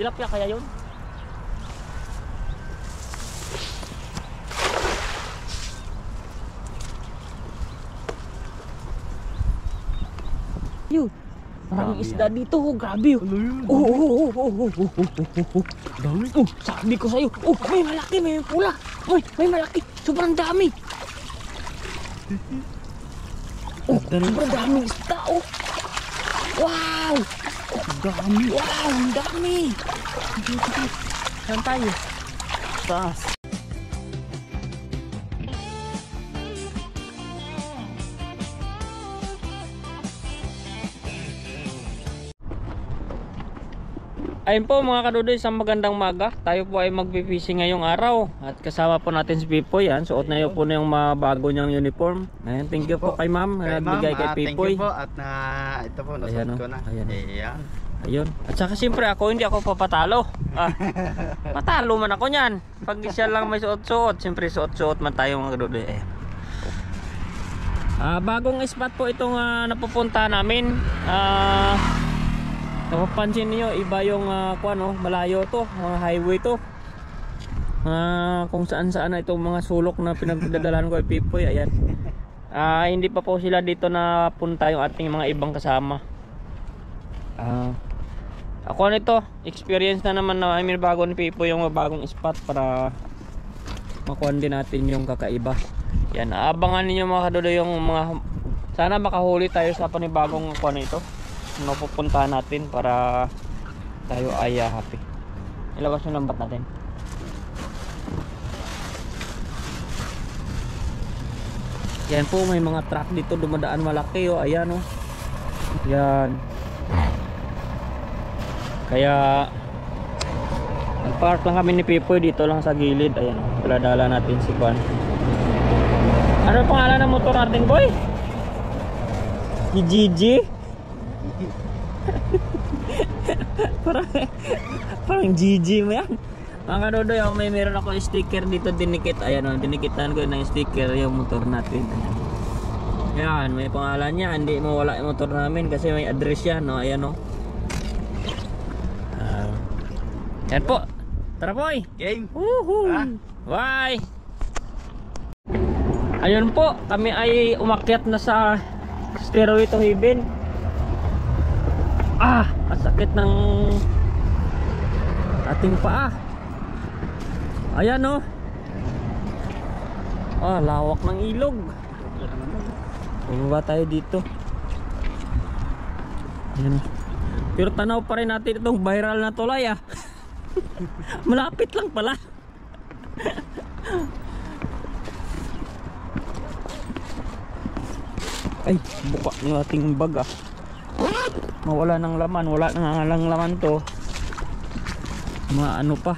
Tilapia kaya yun? Yun. Maraming isda dito. Oh, grabe. Dami. Oh, sabi ko sa'yo. Oh, may malaki, may pula. Uy, may malaki. Sobrang dami. Oh, sobrang daming isda. Oh. Wow. Dami. Wow, ang dami. Saan tayo? Taas. Ayun po mga kadudoy, isang magandang maga. Tayo po ay magpipishing ngayong araw. At kasama po natin si Pipoy. Yan, suot na yun po na yung mga bago niyang uniform. Ayan, thank you po kay ma'am. Nagbigay kay Pipoy. Thank you po. At ito po, nasuot ko na. Ayan. Ayun. At saka siyempre ako, hindi ako papatalo. Matalo man ako niyan. Pag siya lang may suot-suot, siyempre suot-suot man tayo mga kadudoy. Ayan. Bagong spot po itong napupunta namin. Napapansin niyo iba yung malayo to, highway to. Kung saan-saan na itong mga sulok na pinagdadalahan ko kay Pipoy. Ayan. Hindi pa po sila dito na punta yung ating mga ibang kasama. Ako nito, experience na naman na bago ni Pipoy yung bagong spot para makuha din natin yung kakaiba. Yan, abangan niyo mga kadudoy yung mga, sana makahuli tayo sa panibagong kuha nito. Pupuntahan natin para tayo ay happy. Ilabas yung lambat natin. Yan po, may mga truck dito dumadaan malaki. Oh, ayan oh. Yan. Kaya nagpark lang kami ni Pipoy dito lang sa gilid. Ayan oh, daladala natin si Juan. Ano pangalan ng motor natin, boy? Gigi? parang GG mo yan mga kadodoy. Meron ako sticker dito dinikit. Ayan o, dinikitan ko ng sticker yung motor natin. Ayan, may pangalan niya. Hindi mawala yung motor namin kasi may address yan o. Ayan o. Ayan po, tara boy, game. Bye. Ayun po, kami ay umakyat na sa Stairway to Heaven. Masakit ng ating paa. Ayan o. Lawak ng ilog. Bumaba tayo dito. Ayan o. Pero tanaw pa rin natin itong viral na tulay Malapit lang pala. Ay, buka yung ating bag mawala ng laman, wala nang laman to. Maano pa.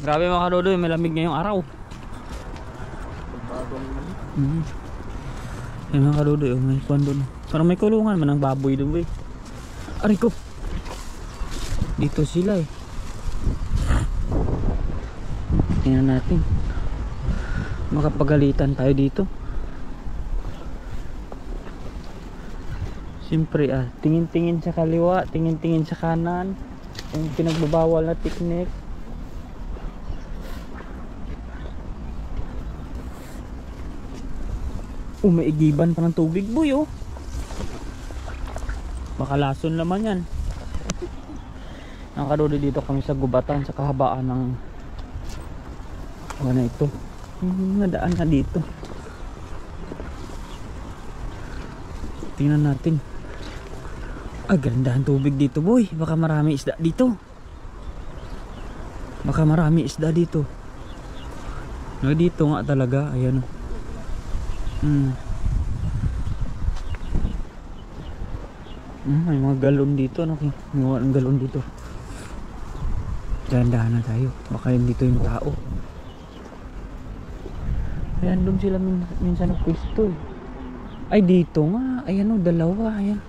Grabe mga kadodoy, may lamig ngayong araw. Yan mga kadodoy, may kwan doon. Parang may kulungan man ng baboy doon. Aray ko, dito sila tingnan natin, makapagalitan tayo dito. Siyempre tingin-tingin sa kaliwa, tingin-tingin sa kanan, yung pinagbabawal na technique. May igiban pa ng tubig, boy baka lason naman yan. Nakadodo dito kami sa gubatan sa kahabaan ng na ito. Nadaan na dito. Tingnan natin. Ganda ang tubig dito, boy. Baka marami isda dito. Dito nga talaga. Ayan may mga galon dito. May mga galon dito. Dahan-dahan na tayo. Baka yun dito yung tao. Ayan, doon sila minsan nagpwesto Ay, dito nga. Ayan dalawa. Ayan.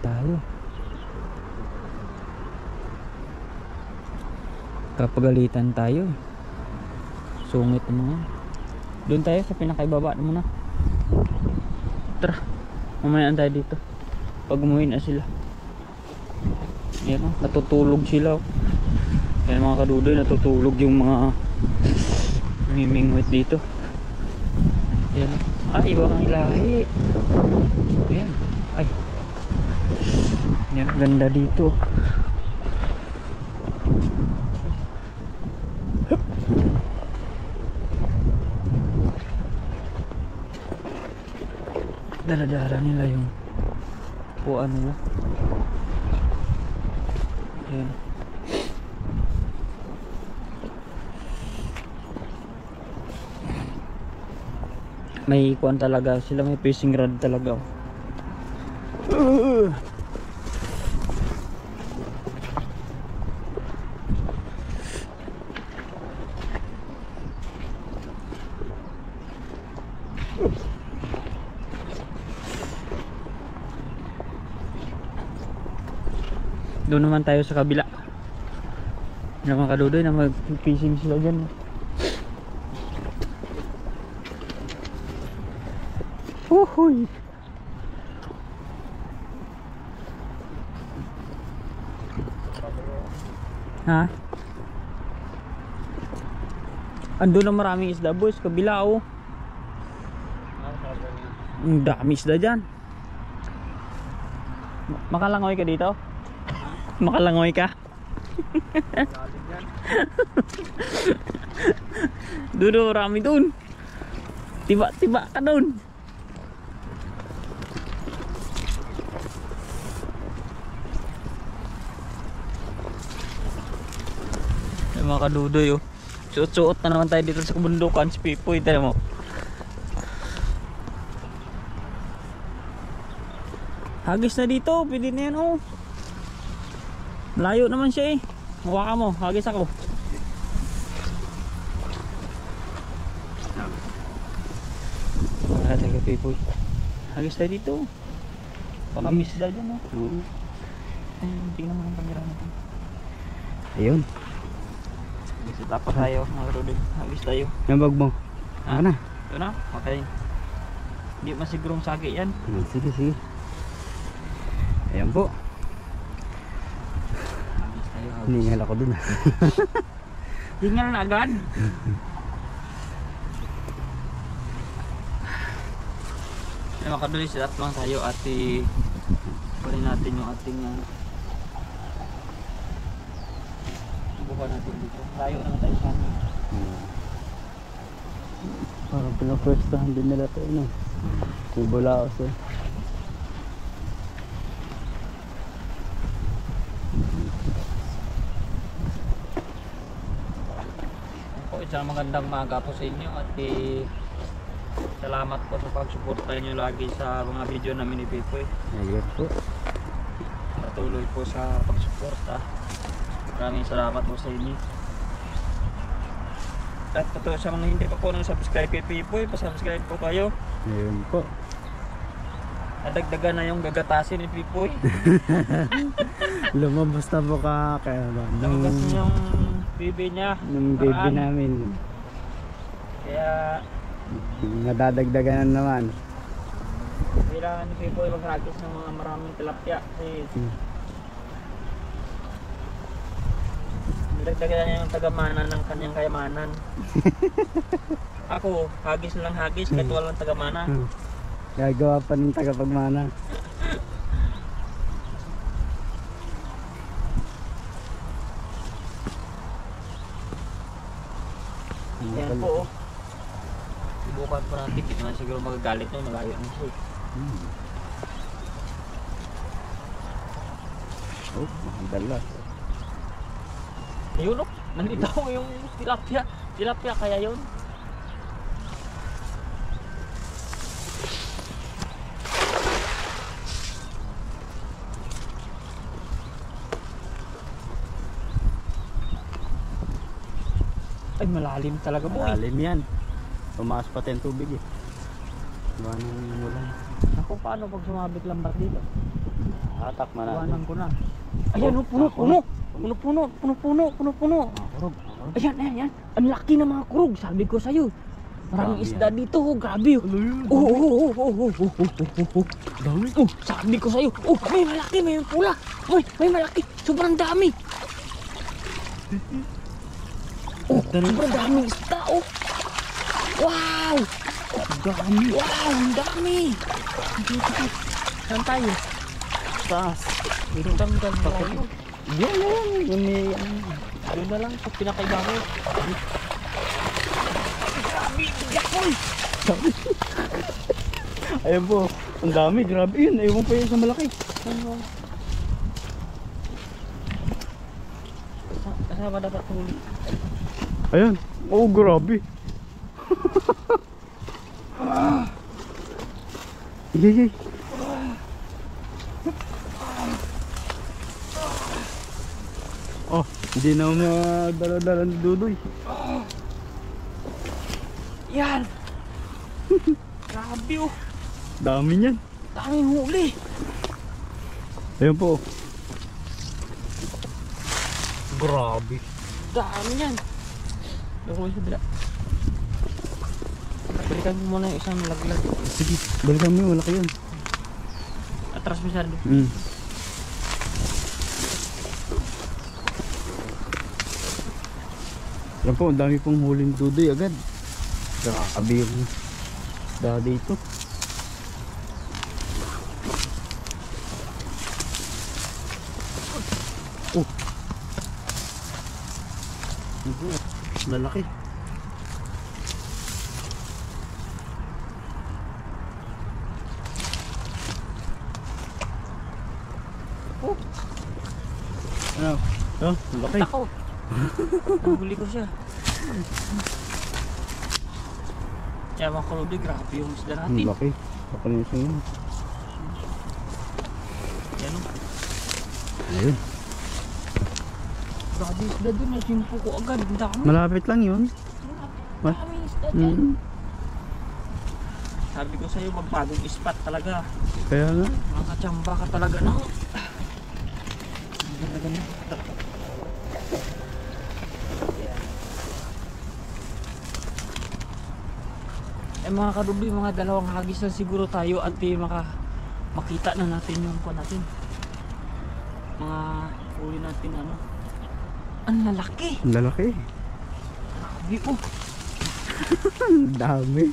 Tayo. Kapagalitan tayo. Sungit naman. Doon tayo sa pinakaibaba muna. Tara. Mamayaan tayo dito. Pag umuwi na sila. Ayan o, natutulog sila o. Ayan mga kadudoy, natutulog yung mga mimingwit dito. Ayan o. Ah, iba kang ilahi. Ayan. Ay. Ayan, ganda dito. Daladara nila yung puan nila. Ayan. May kuan talaga sila, may fishing rod talaga. Doon naman tayo sa kabila. Yung mga kadudoy na mag-fishing sila dyan. Uhuy! Ha? Ando na maraming isda boys, kabila oh. Ang dami isda dyan. Makalangoy ka dito? Makalangoy ka? Doon marami doon. Tiba-tiba ka doon. Yung mga kadudoy oh. Suot-suot na naman tayo dito sa kabundukan. Si Pipoy, tayo mo. Hagis na dito, pwede na yan oh. Malayo naman siya eh. Hawakan mo, hagis ako. Ah, taga Pipoy. Hagis tayo dito. Baka miss daw dyan oh. Tingnan mo ang kamera natin. Ayun. Kasi tapat tayo, mga kadudoy. Hagis tayo. Yung bag mo. Ah, Ano na? ito na, okay. Hindi masigurong sagi yan. Sige, sige. Ayan po. Hiningal ako dun. Hingal na agad. Ay, mga kadudoy, sit up lang tayo at kunin natin yung ating buka natin dito. Tayo naman tayo sa amin. Parang pinapwestahan din nila ito, no? Kubulaos eh. Isang magandang maga po sa inyo at salamat po sa pagsuporta nyo lagi sa mga video namin ni Pipoy. Ayun po. Patuloy po sa pagsuporta. Maraming salamat po sa inyo. At po sa mga hindi pa po nang subscribe kay Pipoy, pa-subscribe po kayo. Ayun po. Nadagdagan na yung gagatasin ni Pipoy. Lumabas na po ka kaya ba? Lumabas na yung baby niya. Yung baby namin. Kaya nadadagdagan na naman. kailangan ni Pipoy mag-practice ng mga maraming tilapia kasi nagdagdagan niya yung tagamanan ng kanyang kayamanan. Ako, hagis lang hagis kahit walang tagamana. Gagawa pa ng tagapagmana. Ayan po oh. Subukan po natin, hindi naman siguro magagalit nyo, malayo ng siya. Oh, magdala. Ayun oh, nandito ako yung tilapia. Tilapia kaya yun. Ay, malalim talaga boy. Malalim yan. Tumaas pa yung tubig eh. Gawa ng ulan. Ako, paano pag sumabit lambat dito? Hatak man natin. Iwanan ko na. Ayan oh, puno-puno. Puno-puno. Kurog. Ayan. Ang laki ng mga kurog. Sabi ko sa'yo. Maraming Dami isda yan. dito. Oh, grabe. Oh. Ano yun? Oh, oh, oh, oh, oh, oh, oh, oh. Dami. Oh, sabi ko sa'yo. Oh, may malaki, may pula. May malaki. Sobrang dami. Oh, sobrang daming isda. Oh. Wow. Dami. Wow, ang dami. Saan tayo? Taas. Meron kang ganda. Yan. Yung may Doon na lang sa pinakaiba ko. Grabe, bigat ko. Ayan po. Ang dami. Grabe yun. Ewan pa yun sa malaki. Ano? Kasama dapat huli. Ayan. Oh, grabe. Yay. Oh, hindi na madala-dala ni Dudoy. Yan. Grabe oh. Dami niyan. Daming huli. Ayan po. Grabe. Dami yan. Ako sa bila. Balikan mo muna yung isang laglag. Sige, balikan mo yun. Malaki yun. Atras masyado. Yan po, ang dami pong huling Dudoy agad. Grabe yung dati ito. Oh. Lalaki. Oh, Ano? Oh, laki. ako. Nahuli ko siya. Kaya mga kalodi, grabe yung isda natin. Laki. Kapalisin yun. Yan oh. Ayun. Grabe isda dun. Nasimpo ko agad. Ang dami. Malapit lang yun. Ang dami isda dyan. Sabi ko sa'yo, magbagong spot talaga. Kaya nga. Mga kachamba ka talaga na. Talaga na. Eh mga kadubi, mga dalawang hagis na siguro tayo at makita na natin yung kuha natin. Mga huli natin ano. Ang lalaki. Ang lalaki. Grabe oh. Dami.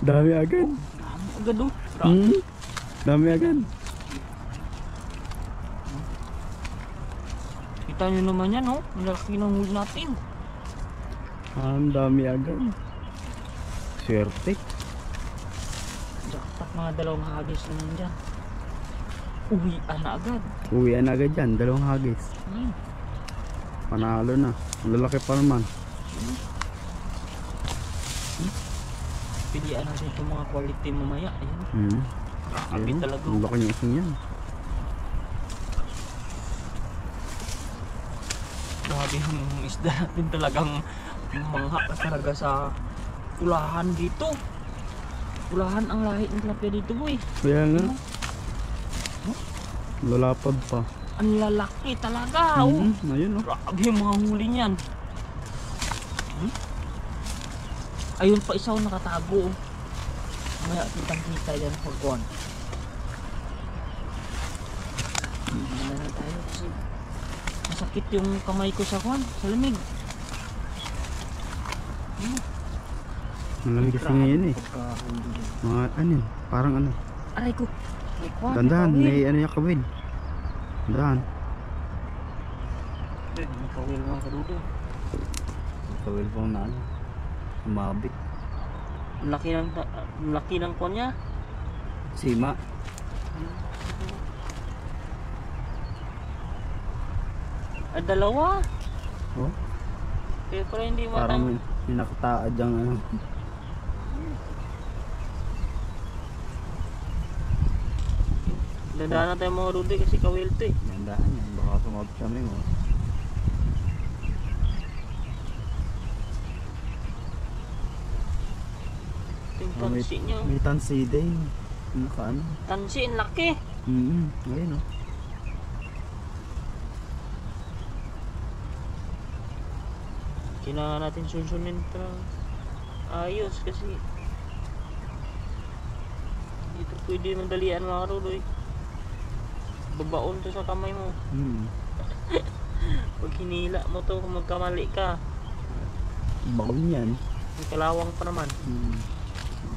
Dami agad. Dami agad oh. Grabe. Dami agad. Kita nyo naman yan oh. Ang lalaki ng huli natin. Ang dami agad. Swerte. Jackpot, mga dalawang hagis na nandyan. Uwian na agad. Uwian agad yan. Dalawang hagis. Panalo na. Ang lalaki pa naman. Pilihan natin itong mga quality mamaya. Ayan. Grabe Ayun, talaga. ang laki niya isang yan. Grabe yung isda natin talagang mangha ka talaga sa ulahan dito. Ulahan ang lahi ng tilapia dito boy. Kaya nga. Lalapad pa. Ang lalaki talaga. Oh. Ayun oh. Grabe yung mga huli niyan. Ayun pa isa nakatago. Oh. Mamaya kitang kita yan pagkuhan. Hindi na lang tayo kasi masakit yung kamay ko sa kuhan, sa lamig. Malamig kasi ngayon eh. Mga ano yun. Parang ano. Aray ko. May kuhan. Dandahan. May ano yung kawin. Dandahan. May kawil mga kadudo. Kawil pong na ano. Mabit. Ang laki ng kuhan niya. Sima. Dalawa. Oh. Kaya pala hindi Parang matang. may nakataad yung ano. Dadaan na tayo mga rude kasi kawil to eh. Dandahan yan. Baka sumabot kami mo. Ito yung tansi niya. May tansi din. Naka ano. Tansi, ang laki. Ayun oh. Kailangan natin sunsunin para Ayos kasi dito pwede mandalian mga kadudoy. Babaon to sa kamay mo. Pag hinila mo to, kung magkamali ka, Bakal yan. may kalawang pa naman.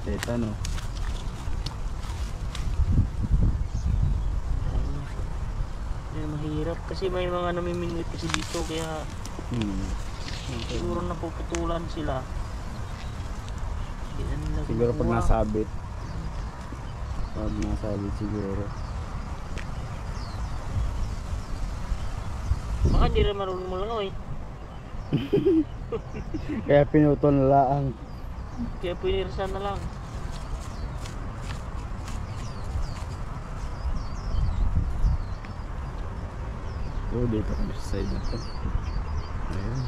Teta no. Ay, mahirap kasi may mga namimingwit kasi dito kaya siguro napuputulan sila. Hindi na nila Siguro pag kinukuha. nasabit. Pag nasabit siguro. Baka hindi rin marunong mo lang eh. Kaya pinutol na lang. Kaya pinirsan na lang. Oh, dito kami sa side na to. Ayun.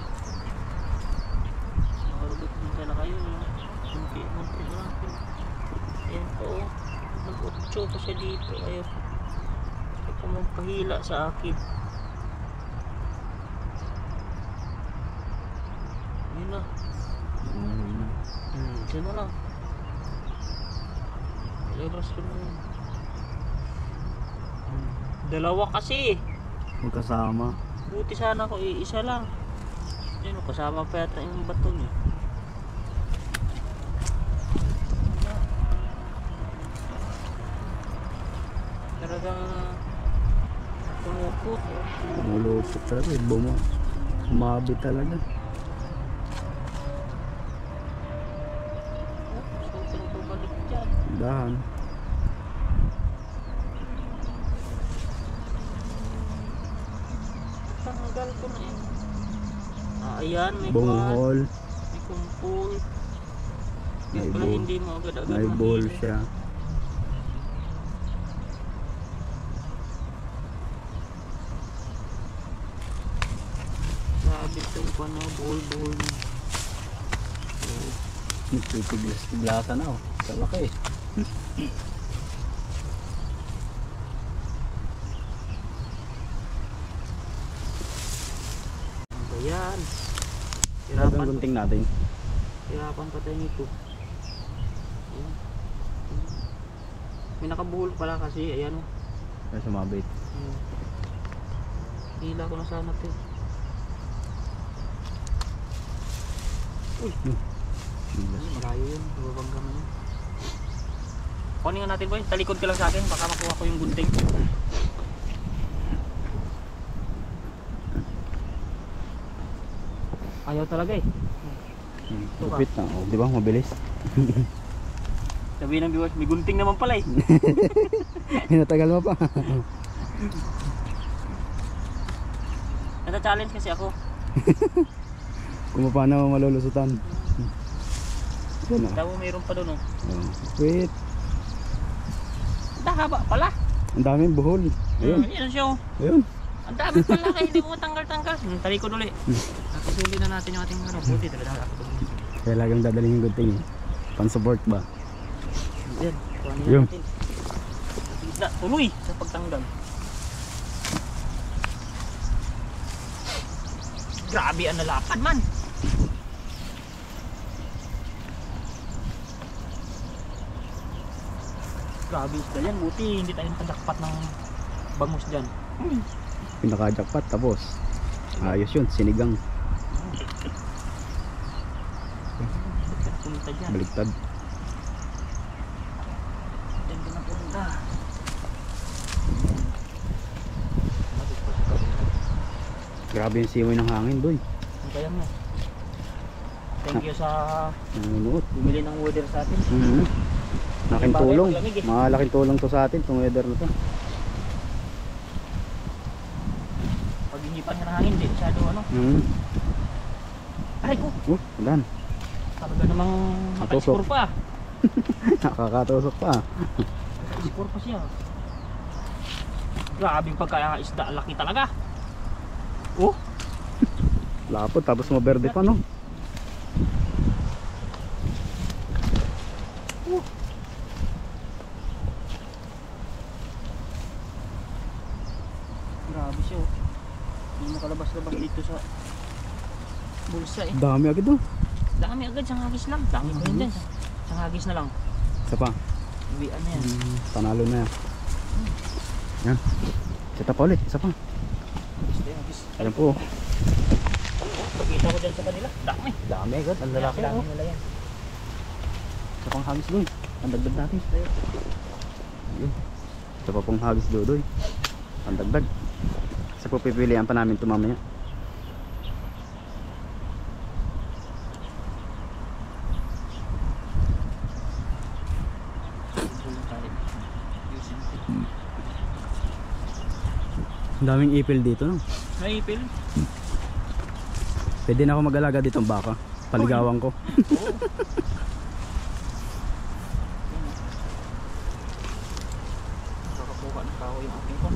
Makarugit din ka na kayo. Munti lang. Ayan po. Nag-utso pa siya dito. Ayun. Ito po magpahila sa akin. Ayun na. Diyan na lang. Labas ko na yun. Dalawa kasi. Magkasama. Buti sana ko isa lang. Ayun, kasama pa yata yung bato niya. Talagang tumupot. Mulupot talaga. Bumabi talaga. So, pabalik dyan. Dahan. Tanggal ko na yun. Ayan, may Bunghol. may kumpul. May Yun pala ball. hindi mo agad-agad May ball mahili. siya. Grabe ito pa na buhol-buhol na. Nagpipiglas-piglasan na oh. Sa laki. Ayan. Ang Hirapan, gunting natin. hirapan pa tayo nito. Ayan. May nakabuhol pala kasi, ayan o. Kaya sumabit. Hila ko na sana ito. Uy, malayo yun. Babangga mo yun. Kunin nga natin boy, talikod ka lang sa akin. Baka makuha ko yung gunting. Ayaw talaga eh. Lupit na. Oh, di ba? Mabilis. Sabihin ng viewers, may gunting naman pala eh. Hinatagal mo pa. Nata-challenge kasi ako. Kung paano malulusutan. Yan na. Daw mayroon pa doon oh. Oh. Wait. Haba pala. Ang daming buhol. Ayun. Yan siya oh. Ayun. Ang dami pala kaya hindi mo tanggal-tanggal. Talikod ulit. Nakasuli na natin yung ating ano. Buti talaga ako doon. Kaya laging dadalhin yung gunting eh. Pan-support ba? Yan. Kuhanin Yun. natin. Isda, tuloy sa pagtanggal. Grabe ang nalapad man. Grabe isda yan. Buti hindi tayo natakpat ng bangus dyan. Pinaka-jackpot tapos. Ayos yun. Sinigang. Punta dyan. Baligtad. Dyan ka na punta. Grabe yung simoy ng hangin doy. Ang kaya mo. Thank you sa Nanunuot. bumili ng water sa atin. Malaking Bagay, tulong. maglamig eh. Malaking tulong to sa atin itong weather na to. Pag hinipan ka ng hangin, di masyado ano. Aray ko, Dan. talaga namang Natusok. maka-score pa. Nakakatusok pa. Maka-score pa siya. Grabe yung pagka-isda, laki talaga. Oh, Lapot tapos maberde pa no. grabe siya oh. Hindi makalabas-labas dito sa bulsa eh. Dami agad oh. Dami agad, isang hagis lang. Dami ko yun dyan. Isang hagis na lang. Isa pa. Uwian na yan. Panalo na yan. Yan. Seta pa ulit. Isa pa. Hagis na yan, hagis. Ayan po. Pagkita ko dyan sa kanila. Dami. Dami agad. Ang lalaki. Dami nila yan. Isa pang hagis doy. Ang dagdag natin. Ayun. Isa pa pong hagis doy. Ang dagdag. Isa po pipilian pa namin ito mamaya. Ang daming ipil dito, no? May ipil. Pwede na ako mag-alaga dito ng baka. Paligawan ko. Oo. Kakakuha ng kahoy yung aking ko.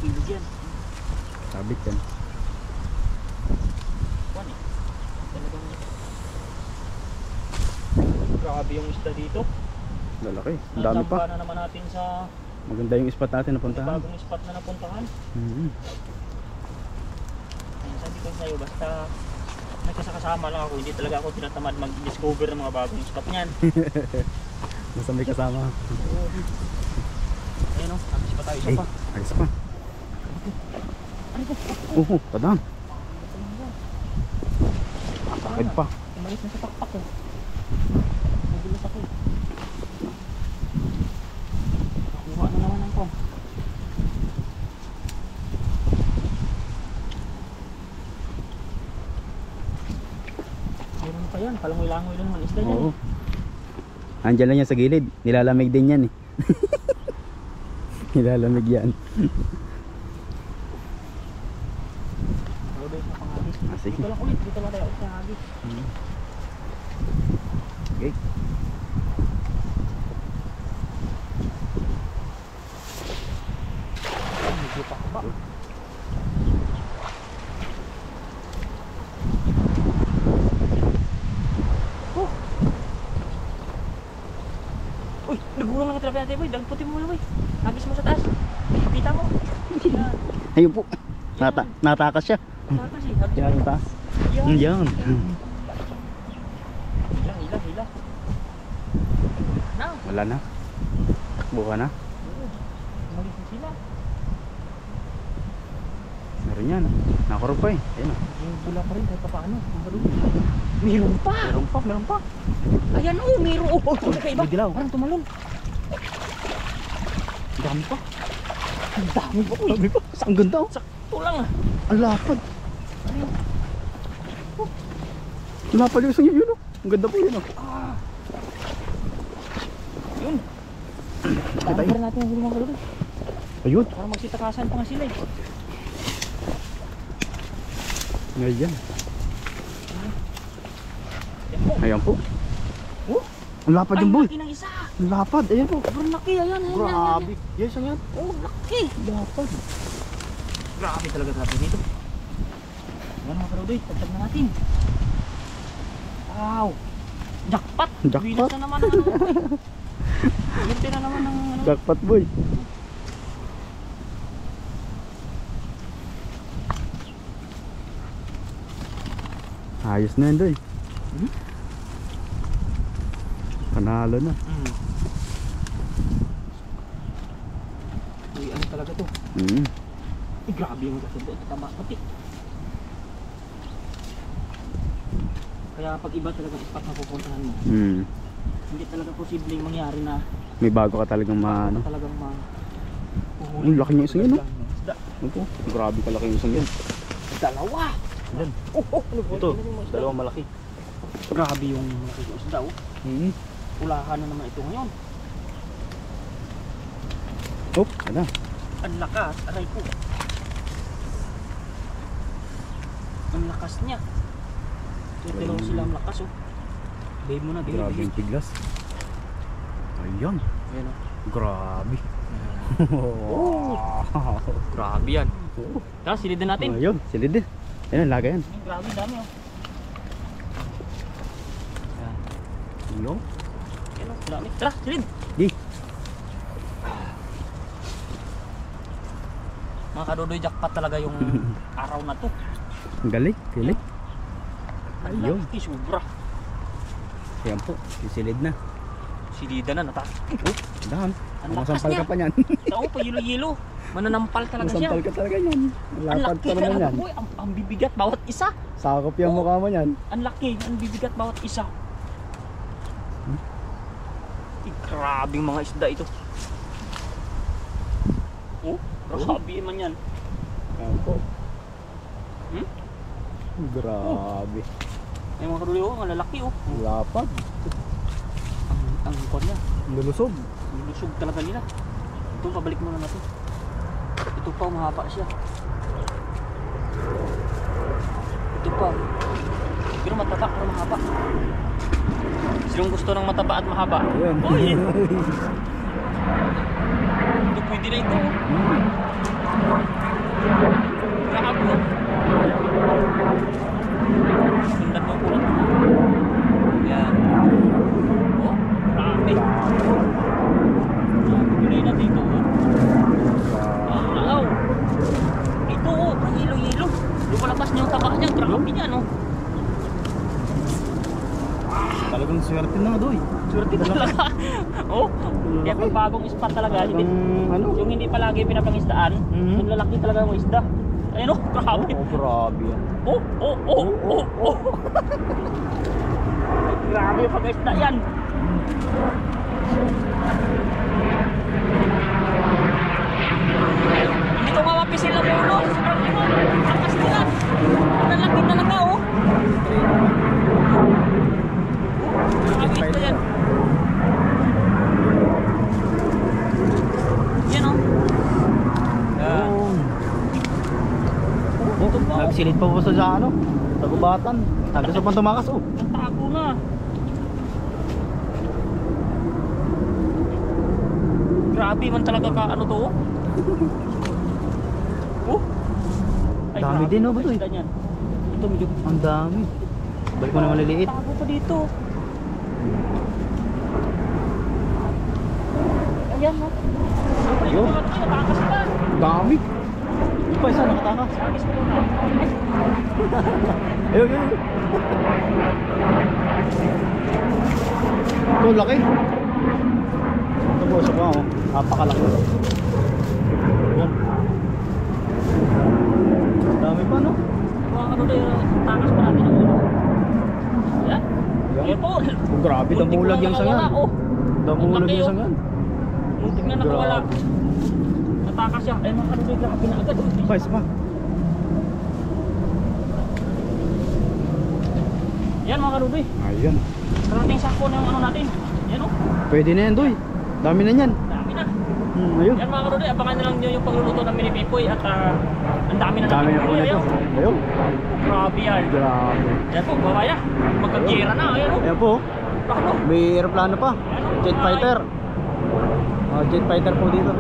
Ilog yan. Sabit yan. Kuwan eh. Talagang... Grabe yung isda dito. Lalaki. Ang dami pa. Natamba na naman natin sa Maganda yung spot natin napuntahan. bagong spot na napuntahan. Ayun, sabi ko sa'yo, basta nagkasakasama lang ako, hindi talaga ako tinatamad mag-discover ng mga bagong spot niyan. Basta may kasama. Oo. Ayun o, tapos pa tayo, isa Ay, pa. ayos pa. Padang. Sakit pa. Umalis na sa pakpak eh. Nagulat ako eh. Nakuha na naman ako. Meron pa yan, palangoy-langoy lang naman isda yan. Oo. Andiyan lang yan sa gilid. Nilalamig din yan eh. Nilalamig yan. Robert na panghagis. Sige. Dito lang ulit, dito lang tayo ulit sa hagis. Okay. Medyo pa ba? Oh! Uy, nagulang lang ang trapya natin boy. Dagputin mo boy. Hagis mo sa taas. Kita mo. Yan. Ayun po. Natakas siya. Takas eh. Hagis Yan mo. yung taas. Yan. Yan. Hila. Na. Wala na. Buka na. Umalis na sila. Meron yan. Nakurog pa eh. Ayun o. Yung bula pa rin kahit pa paano. Meron pa. Meron pa. Ayan oh, meron. Oh, kakaiba. May dilaw. Parang tumalon. Dami pa. Ang dami pa. Uy. Dami pa. Ang ganda oh. Sakto lang ah. Ang lapad. Ayun. Ang lapad yung isang yun oh. Ang ganda po yun oh. Ah. Yun. Kita Tama yun. pa rin natin ang huli mga kalulod. Ayun. Para magsitakasan pa nga sila eh. Ngayon. Yan po. Ayan po. Oh. Ang lapad yung boy. Ay, laki ng isa. Ang lapad. Ayan po. Sobrang laki. Ayan. Grabe. Yes, ang yan. Oh, laki. Lapad. Grabe talaga natin dito. Yan mga kalulod. Tagtag na natin. Wow. Jackpot. Jackpot. Bilis na naman ang ano. Ganti na naman ang ano. Jackpot boy. Ayos na yun doy. Panalo na. Uy, ano talaga to? Eh, grabe yung magkasundo. Ito tama. Pati. Kaya pag iba talaga spot na pupuntahan mo, hindi talaga posibleng mangyari na May bago ka talagang ano? maano. Talagang Ang laki niya isang yun, no? Isda. Ito, grabe kalaki yung isang yan. Dalawa. Yan. Ano ba? Ito, Tingnan mo yung isda. dalawang malaki. Grabe yung malaki yung isda. Oh. Ulahan na naman ito ngayon. Oh, ano? Ang lakas. Aray ko. Ang lakas niya. So, dalawa sila ang lakas oh. Babe mo na, babe. Grabe yung tiglas. Ayan. Ayan oh. Grabe. Oh. Grabe yan. Tara, silidin natin. Ayun, silid din. Ayan, laga yan. Ay, grabe, dami oh. Ayan. Ayun. Ayan oh, dami. Tara, silid. Di. Mga kadodoy, jackpot talaga yung araw na to. Ang galing, galing. Ayun. Laki, sobra. Ayan po, sisilid na. Silida na, nata. Oh, dahan. Ang lakas Masampal niya. ka pa niyan. Oo, pa yelo-yelo. Mananampal talaga siya. Masampal ka talaga yan. Ang Lapad laki pa naman yan. boy. Ang bibigat bawat isa. Sakop yung mukha mo yan. Ang laki, ang bibigat bawat isa. Grabing mga isda ito. Oh, grabe man yan. Ayan po. Hmm? Grabe. Ay mga kaduloy, oh, ang lalaki oh. Lapad. Ang kon niya. Lulusog. Lusog talaga nila. Ito, pabalik muna natin. Ito pa, mahaba siya. Ito pa. Pero mataba, pero mahaba. Sinong gusto ng mataba at mahaba? Ayan. Oh, yeah. Ito pwede na ito. Grabe oh. Sundan mo po. Yan. Oh, grabe. Patuloy natin ito. Wow. Ito oh, pahilo-hilo. Lumalabas niya yung taba niya. Grabe niya no. Talagang swerte na doy. Swerte talaga. Oh, kaya pag bagong spot talaga. Hindi, Ano? yung hindi palagi pinapangisdaan, Mhm. yung lalaki talaga ng isda. Ayun oh, grabe. Oh, grabe yan. Oh, oh, oh, oh, oh. Grabe yung pag-isda yan. Hindi ko mapapisil na ulo. Sobrang ano, lakas nila. Ang laki talaga oh. Grabe isda yan. Yan oh. Yan. Oh, nagsilid pa po sa ano? Sa gubatan. Tagas pa tumakas oh. Ang tago na. Grabe man talaga ka ano to oh. Oh. Dami grabe din, oh, yung Butoy. isda niyan. Ito medyo Ang dami. Balik mo na maliliit. tago pa dito. Ayan oh. Ayun. Natakas pa. Dami. Yung pa isa nakatakas. Sagis mo na. Ayun, ayun. Ito, laki. Ito po, isa pa oh. Napakalaki ito. Ayan. Dami pa no? Mga kanuloy, takas pa natin ang ulo. Ayan. Ayan. Ayan po. Oh, grabe, damulag yung sangan. Oh. Damulag Ang laki, yung oh. sangan. Muntik na nakawala. Natakas siya. Ay mga kanuloy, grabe na agad. Oh. Pa, isa pa. Yan mga kanuloy. Ayun. Karating sako na yung ano natin. Yan oh. Pwede na yan, Doy. Dami na yan. Dami na. Ayun. Yan mga kanuloy, abangan na lang nyo yung pagluluto ng mini pipoy at ang dami na Dami na po natin. nito. Ayun. Ayun. Grabe yan. Grabe. Yan po, babaya. Magkagira na. Ayan oh. Ayan po. Ano? May aeroplano pa. Jet fighter. Jet fighter po dito.